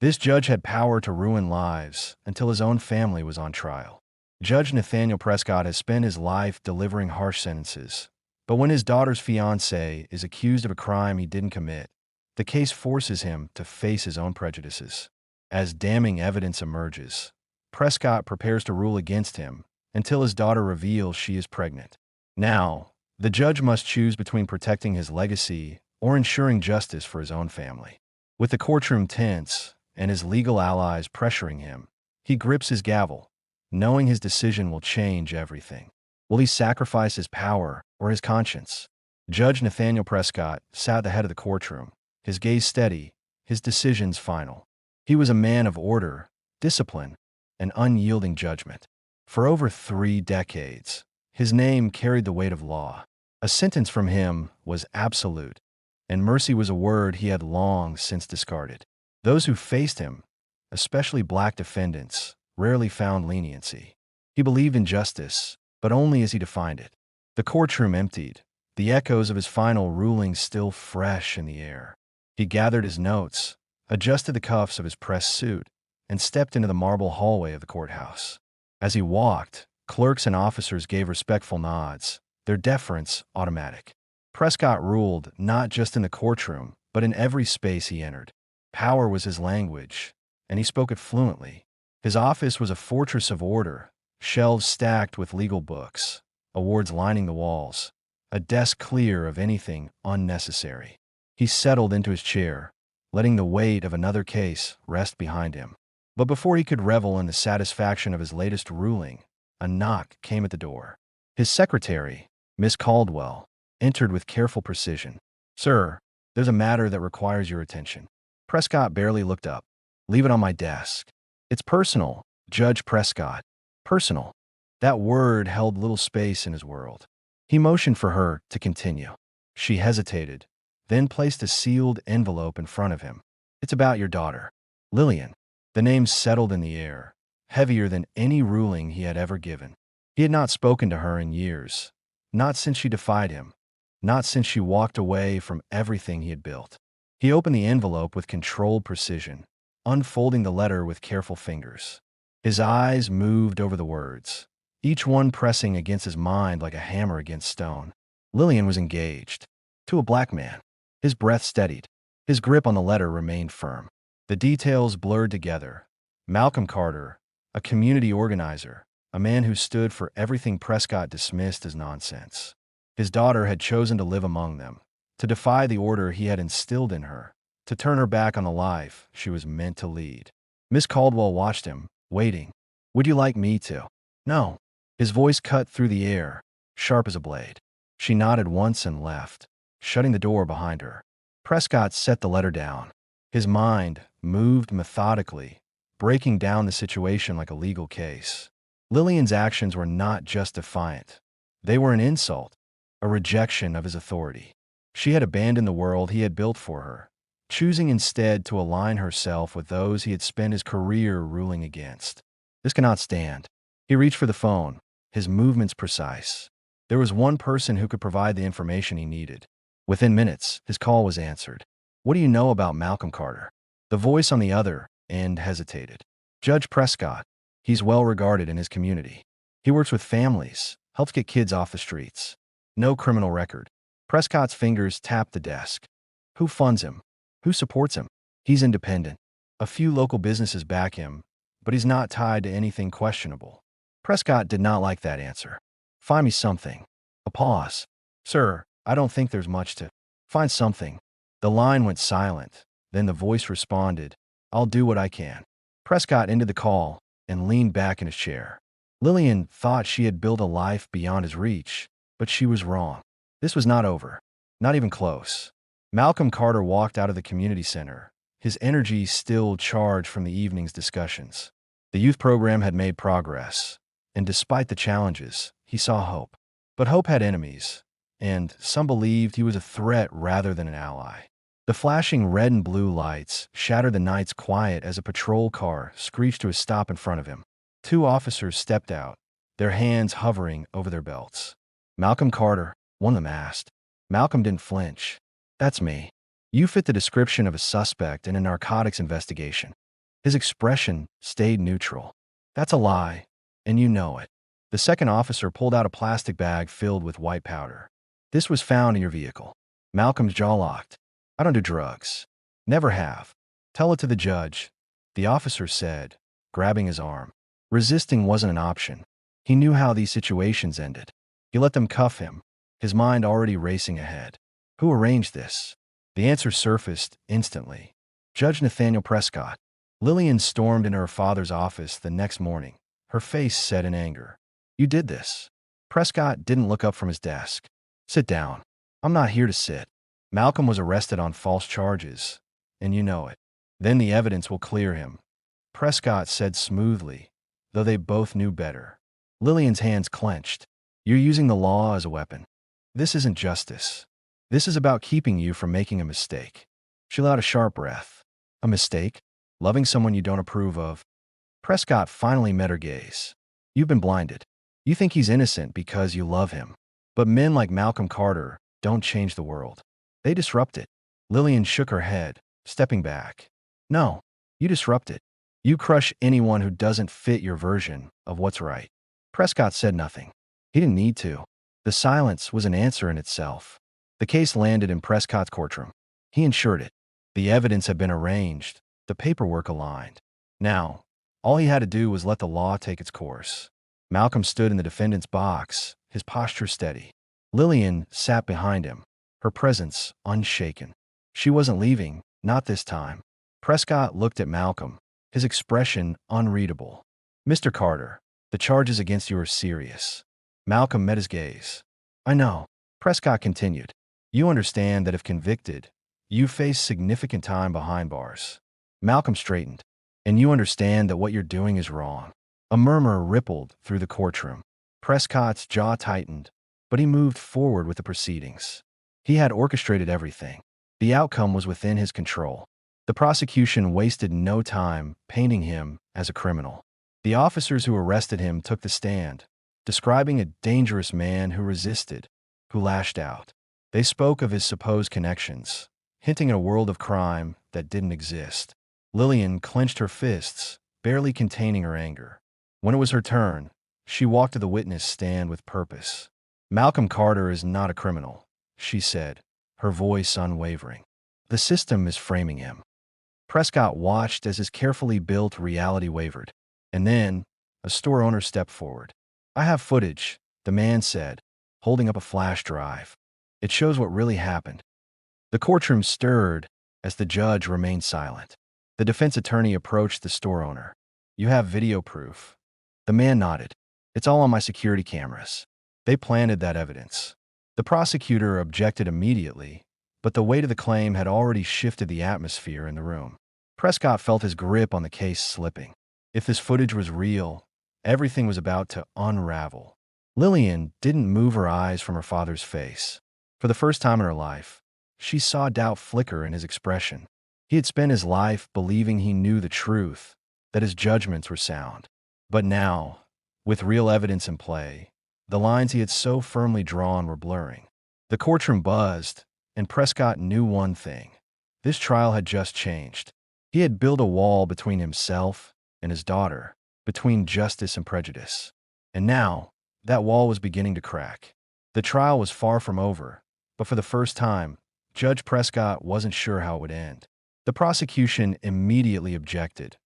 This judge had power to ruin lives until his own family was on trial. Judge Nathaniel Prescott has spent his life delivering harsh sentences. But when his daughter's fiancé is accused of a crime he didn't commit, the case forces him to face his own prejudices. As damning evidence emerges, Prescott prepares to rule against him until his daughter reveals she is pregnant. Now, the judge must choose between protecting his legacy or ensuring justice for his own family. With the courtroom tense and his legal allies pressuring him, he grips his gavel, knowing his decision will change everything. Will he sacrifice his power or his conscience? Judge Nathaniel Prescott sat at the head of the courtroom, his gaze steady, his decisions final. He was a man of order, discipline, and unyielding judgment. For over 3 decades, his name carried the weight of law. A sentence from him was absolute, and mercy was a word he had long since discarded. Those who faced him, especially black defendants, rarely found leniency. He believed in justice, but only as he defined it. The courtroom emptied, the echoes of his final ruling still fresh in the air. He gathered his notes, adjusted the cuffs of his press suit, and stepped into the marble hallway of the courthouse. As he walked, clerks and officers gave respectful nods, their deference automatic. Prescott ruled not just in the courtroom, but in every space he entered. Power was his language, and he spoke it fluently. His office was a fortress of order, shelves stacked with legal books, awards lining the walls, a desk clear of anything unnecessary. He settled into his chair, letting the weight of another case rest behind him. But before he could revel in the satisfaction of his latest ruling, a knock came at the door. His secretary, Miss Caldwell, entered with careful precision. "Sir, there's a matter that requires your attention." Prescott barely looked up. "Leave it on my desk." "It's personal, Judge Prescott." Personal. That word held little space in his world. He motioned for her to continue. She hesitated, then placed a sealed envelope in front of him. "It's about your daughter, Lillian." The name settled in the air, heavier than any ruling he had ever given. He had not spoken to her in years, not since she defied him, not since she walked away from everything he had built. He opened the envelope with controlled precision, unfolding the letter with careful fingers. His eyes moved over the words, each one pressing against his mind like a hammer against stone. Lillian was engaged. To a black man. His breath steadied. His grip on the letter remained firm. The details blurred together. Malcolm Carter, a community organizer, a man who stood for everything Prescott dismissed as nonsense. His daughter had chosen to live among them, to defy the order he had instilled in her, to turn her back on the life she was meant to lead. Miss Caldwell watched him, waiting. "Would you like me to?" "No." His voice cut through the air, sharp as a blade. She nodded once and left, shutting the door behind her. Prescott set the letter down. His mind moved methodically, breaking down the situation like a legal case. Lillian's actions were not just defiant. They were an insult, a rejection of his authority. She had abandoned the world he had built for her, choosing instead to align herself with those he had spent his career ruling against. This cannot stand. He reached for the phone, his movements precise. There was one person who could provide the information he needed. Within minutes, his call was answered. "What do you know about Malcolm Carter?" The voice on the other end hesitated. "Judge Prescott. He's well regarded in his community. He works with families, helps get kids off the streets. No criminal record." Prescott's fingers tapped the desk. "Who funds him? Who supports him?" "He's independent. A few local businesses back him, but he's not tied to anything questionable." Prescott did not like that answer. "Find me something." A pause. "Sir, I don't think there's much to find something." The line went silent. Then the voice responded, "I'll do what I can." Prescott ended the call and leaned back in his chair. Lillian thought she had built a life beyond his reach, but she was wrong. This was not over. Not even close. Malcolm Carter walked out of the community center, his energy still charged from the evening's discussions. The youth program had made progress, and despite the challenges, he saw hope. But hope had enemies, and some believed he was a threat rather than an ally. The flashing red and blue lights shattered the night's quiet as a patrol car screeched to a stop in front of him. 2 officers stepped out, their hands hovering over their belts. "Malcolm Carter," one of them asked. Malcolm didn't flinch. "That's me. You fit the description of a suspect in a narcotics investigation." His expression stayed neutral. That's a lie, and you know it. The second officer pulled out a plastic bag filled with white powder. This was found in your vehicle. Malcolm's jaw locked. I don't do drugs. Never have. Tell it to the judge, the officer said, grabbing his arm. Resisting wasn't an option. He knew how these situations ended. He let them cuff him, his mind already racing ahead. Who arranged this? The answer surfaced instantly. Judge Nathaniel Prescott. Lillian stormed into her father's office the next morning, her face set in anger. You did this. Prescott didn't look up from his desk. Sit down. I'm not here to sit. Malcolm was arrested on false charges, and you know it. Then the evidence will clear him, Prescott said smoothly, though they both knew better. Lillian's hands clenched. You're using the law as a weapon. This isn't justice. This is about keeping you from making a mistake. She let out a sharp breath. A mistake? Loving someone you don't approve of? Prescott finally met her gaze. You've been blinded. You think he's innocent because you love him. But men like Malcolm Carter don't change the world. They disrupt it. Lillian shook her head, stepping back. No, you disrupt it. You crush anyone who doesn't fit your version of what's right. Prescott said nothing. He didn't need to. The silence was an answer in itself. The case landed in Prescott's courtroom. He ensured it. The evidence had been arranged, the paperwork aligned. Now, all he had to do was let the law take its course. Malcolm stood in the defendant's box, his posture steady. Lillian sat behind him, her presence unshaken. She wasn't leaving, not this time. Prescott looked at Malcolm, his expression unreadable. Mr. Carter, the charges against you are serious. Malcolm met his gaze. I know. Prescott continued. You understand that if convicted, you face significant time behind bars. Malcolm straightened. And you understand that what you're doing is wrong. A murmur rippled through the courtroom. Prescott's jaw tightened, but he moved forward with the proceedings. He had orchestrated everything. The outcome was within his control. The prosecution wasted no time painting him as a criminal. The officers who arrested him took the stand, describing a dangerous man who resisted, who lashed out. They spoke of his supposed connections, hinting at a world of crime that didn't exist. Lillian clenched her fists, barely containing her anger. When it was her turn, she walked to the witness stand with purpose. Malcolm Carter is not a criminal, she said, her voice unwavering. The system is framing him. Prescott watched as his carefully built reality wavered. And then, a store owner stepped forward. I have footage, the man said, holding up a flash drive. It shows what really happened. The courtroom stirred as the judge remained silent. The defense attorney approached the store owner. You have video proof. The man nodded. It's all on my security cameras. They planted that evidence. The prosecutor objected immediately, but the weight of the claim had already shifted the atmosphere in the room. Prescott felt his grip on the case slipping. If this footage was real, everything was about to unravel. Lillian didn't move her eyes from her father's face. For the first time in her life, she saw doubt flicker in his expression. He had spent his life believing he knew the truth, that his judgments were sound. But now, with real evidence in play, the lines he had so firmly drawn were blurring. The courtroom buzzed, and Prescott knew one thing. This trial had just changed. He had built a wall between himself and his daughter, between justice and prejudice. And now, that wall was beginning to crack. The trial was far from over, but for the first time, Judge Prescott wasn't sure how it would end. The prosecution immediately objected,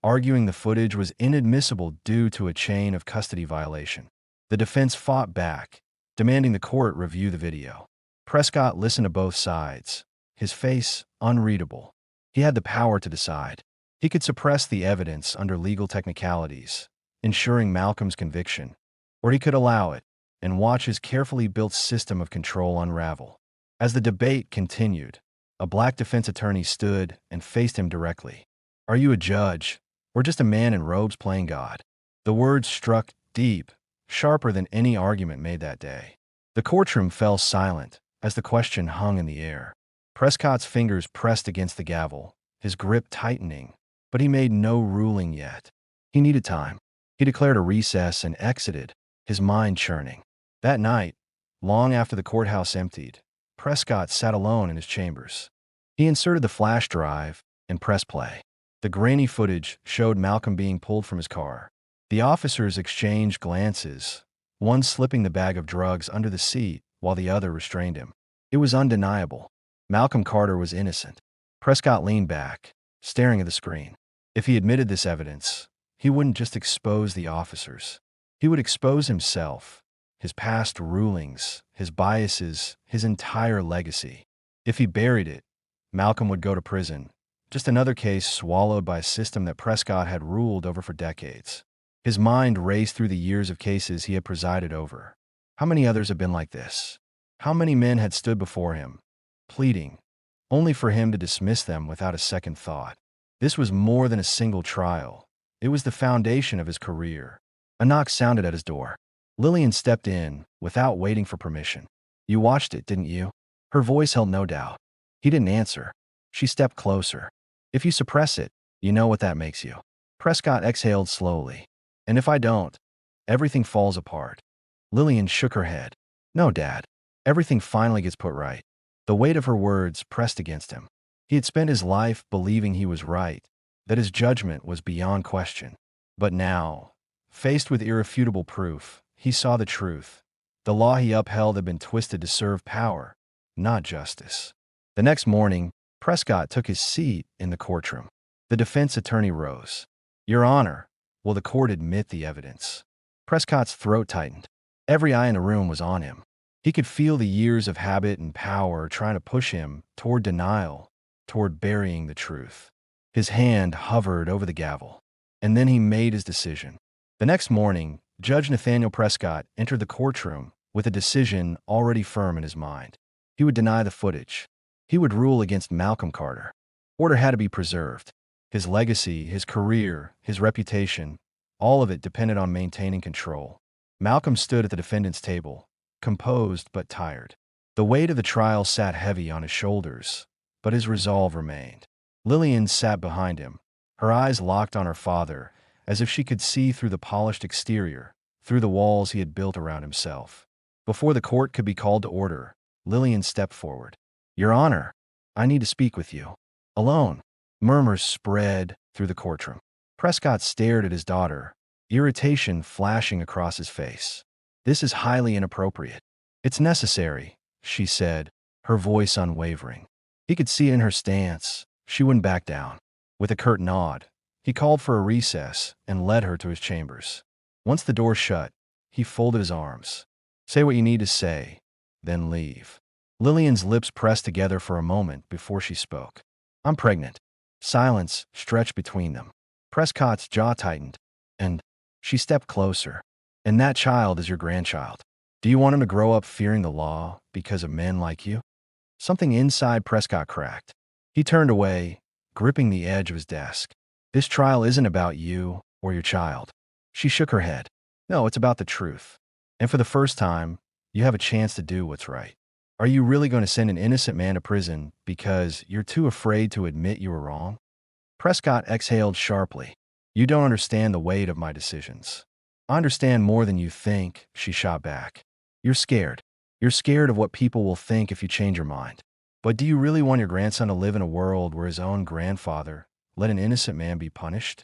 arguing the footage was inadmissible due to a chain of custody violation. The defense fought back, demanding the court review the video. Prescott listened to both sides, his face unreadable. He had the power to decide. He could suppress the evidence under legal technicalities, ensuring Malcolm's conviction, or he could allow it and watch his carefully built system of control unravel. As the debate continued, a black defense attorney stood and faced him directly. Are you a judge, or just a man in robes playing God? The words struck deep, sharper than any argument made that day. The courtroom fell silent as the question hung in the air. Prescott's fingers pressed against the gavel, his grip tightening, but he made no ruling yet. He needed time. He declared a recess and exited, his mind churning. That night, long after the courthouse emptied, Prescott sat alone in his chambers. He inserted the flash drive and pressed play. The grainy footage showed Malcolm being pulled from his car. The officers exchanged glances, one slipping the bag of drugs under the seat while the other restrained him. It was undeniable. Malcolm Carter was innocent. Prescott leaned back, staring at the screen. If he admitted this evidence, he wouldn't just expose the officers. He would expose himself, his past rulings, his biases, his entire legacy. If he buried it, Malcolm would go to prison, just another case swallowed by a system that Prescott had ruled over for decades. His mind raced through the years of cases he had presided over. How many others had been like this? How many men had stood before him, pleading, only for him to dismiss them without a second thought? This was more than a single trial. It was the foundation of his career. A knock sounded at his door. Lillian stepped in, without waiting for permission. "You watched it, didn't you?" Her voice held no doubt. He didn't answer. She stepped closer. "If you suppress it, you know what that makes you." Prescott exhaled slowly. "And if I don't, everything falls apart." Lillian shook her head. "No, Dad. Everything finally gets put right." The weight of her words pressed against him. He had spent his life believing he was right, that his judgment was beyond question. But now, faced with irrefutable proof, he saw the truth. The law he upheld had been twisted to serve power, not justice. The next morning, Prescott took his seat in the courtroom. The defense attorney rose. "Your Honor, will the court admit the evidence?" Prescott's throat tightened. Every eye in the room was on him. He could feel the years of habit and power trying to push him toward denial, toward burying the truth. His hand hovered over the gavel. And then he made his decision. The next morning, Judge Nathaniel Prescott entered the courtroom with a decision already firm in his mind. He would deny the footage. He would rule against Malcolm Carter. Order had to be preserved. His legacy, his career, his reputation, all of it depended on maintaining control. Malcolm stood at the defendant's table, composed but tired. The weight of the trial sat heavy on his shoulders, but his resolve remained. Lillian sat behind him, her eyes locked on her father, as if she could see through the polished exterior, through the walls he had built around himself. Before the court could be called to order, Lillian stepped forward. "Your Honor, I need to speak with you. Alone." Murmurs spread through the courtroom. Prescott stared at his daughter, irritation flashing across his face. "This is highly inappropriate." "It's necessary," she said, her voice unwavering. He could see it in her stance. She wouldn't back down. With a curt nod, he called for a recess and led her to his chambers. Once the door shut, he folded his arms. "Say what you need to say, then leave." Lillian's lips pressed together for a moment before she spoke. "I'm pregnant." Silence stretched between them. Prescott's jaw tightened, and she stepped closer. "And that child is your grandchild. Do you want him to grow up fearing the law because of men like you?" Something inside Prescott cracked. He turned away, gripping the edge of his desk. "This trial isn't about you or your child." She shook her head. "No, it's about the truth. And for the first time, you have a chance to do what's right. Are you really going to send an innocent man to prison because you're too afraid to admit you were wrong?" Prescott exhaled sharply. "You don't understand the weight of my decisions." "I understand more than you think," she shot back. "You're scared. You're scared of what people will think if you change your mind. But do you really want your grandson to live in a world where his own grandfather let an innocent man be punished?"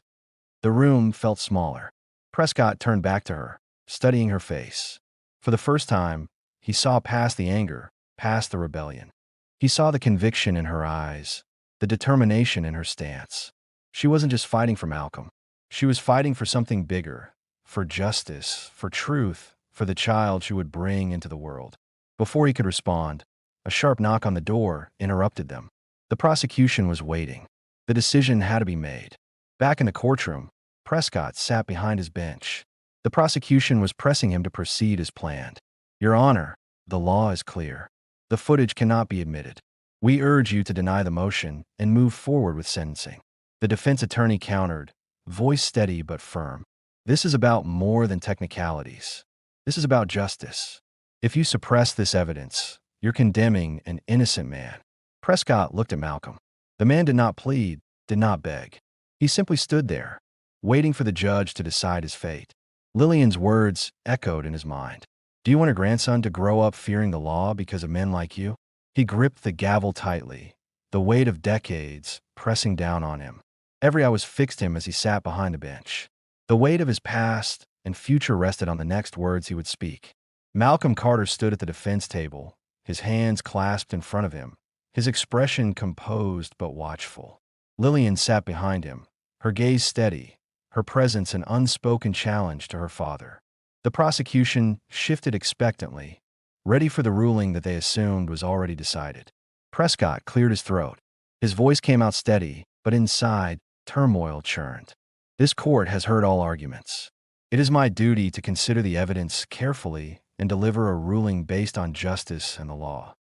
The room felt smaller. Prescott turned back to her, studying her face. For the first time, he saw past the anger, past the rebellion. He saw the conviction in her eyes, the determination in her stance. She wasn't just fighting for Malcolm. She was fighting for something bigger, for justice, for truth, for the child she would bring into the world. Before he could respond, a sharp knock on the door interrupted them. The prosecution was waiting. The decision had to be made. Back in the courtroom, Prescott sat behind his bench. The prosecution was pressing him to proceed as planned. "Your Honor, the law is clear. The footage cannot be admitted. We urge you to deny the motion and move forward with sentencing." The defense attorney countered, voice steady but firm. "This is about more than technicalities. This is about justice. If you suppress this evidence, you're condemning an innocent man." Prescott looked at Malcolm. The man did not plead, did not beg. He simply stood there, waiting for the judge to decide his fate. Lillian's words echoed in his mind. "Do you want your grandson to grow up fearing the law because of men like you?" He gripped the gavel tightly, the weight of decades pressing down on him. Every eye was fixed him as he sat behind the bench. The weight of his past and future rested on the next words he would speak. Malcolm Carter stood at the defense table, his hands clasped in front of him, his expression composed but watchful. Lillian sat behind him, her gaze steady, her presence an unspoken challenge to her father. The prosecution shifted expectantly, ready for the ruling that they assumed was already decided. Prescott cleared his throat. His voice came out steady, but inside, turmoil churned. This court has heard all arguments. It is my duty to consider the evidence carefully and deliver a ruling based on justice and the law.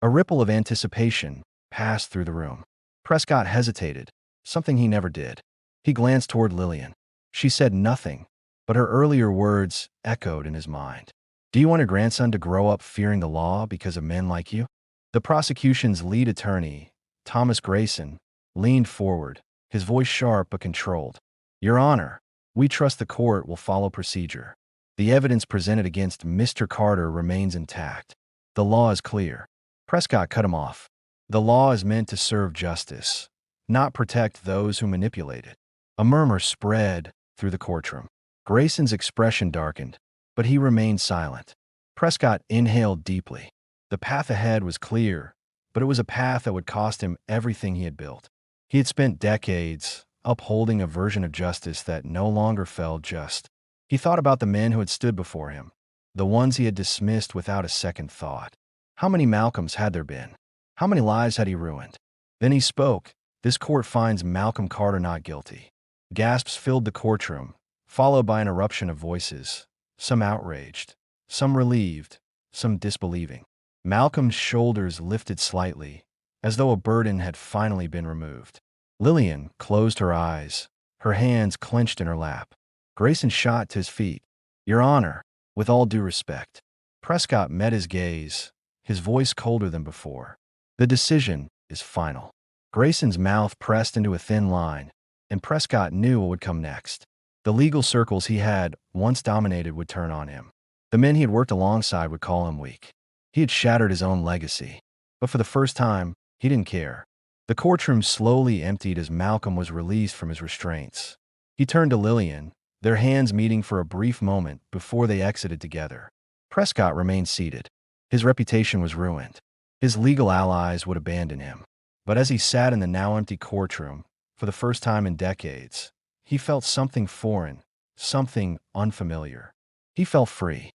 A ripple of anticipation passed through the room. Prescott hesitated, something he never did. He glanced toward Lillian. She said nothing, but her earlier words echoed in his mind. Do you want your grandson to grow up fearing the law because of men like you? The prosecution's lead attorney, Thomas Grayson, leaned forward, his voice sharp but controlled. Your Honor, we trust the court will follow procedure. The evidence presented against Mr. Carter remains intact. The law is clear. Prescott cut him off. The law is meant to serve justice, not protect those who manipulate it. A murmur spread through the courtroom. Grayson's expression darkened, but he remained silent. Prescott inhaled deeply. The path ahead was clear, but it was a path that would cost him everything he had built. He had spent decades upholding a version of justice that no longer felt just. He thought about the men who had stood before him, the ones he had dismissed without a second thought. How many Malcolms had there been? How many lives had he ruined? Then he spoke. This court finds Malcolm Carter not guilty. Gasps filled the courtroom, followed by an eruption of voices, some outraged, some relieved, some disbelieving. Malcolm's shoulders lifted slightly, as though a burden had finally been removed. Lillian closed her eyes, her hands clenched in her lap. Grayson shot to his feet. Your Honor, with all due respect. Prescott met his gaze, his voice colder than before. The decision is final. Grayson's mouth pressed into a thin line, and Prescott knew what would come next. The legal circles he had once dominated would turn on him. The men he had worked alongside would call him weak. He had shattered his own legacy. But for the first time, he didn't care. The courtroom slowly emptied as Malcolm was released from his restraints. He turned to Lillian, their hands meeting for a brief moment before they exited together. Prescott remained seated. His reputation was ruined. His legal allies would abandon him. But as he sat in the now empty courtroom, for the first time in decades, he felt something foreign, something unfamiliar. He felt free.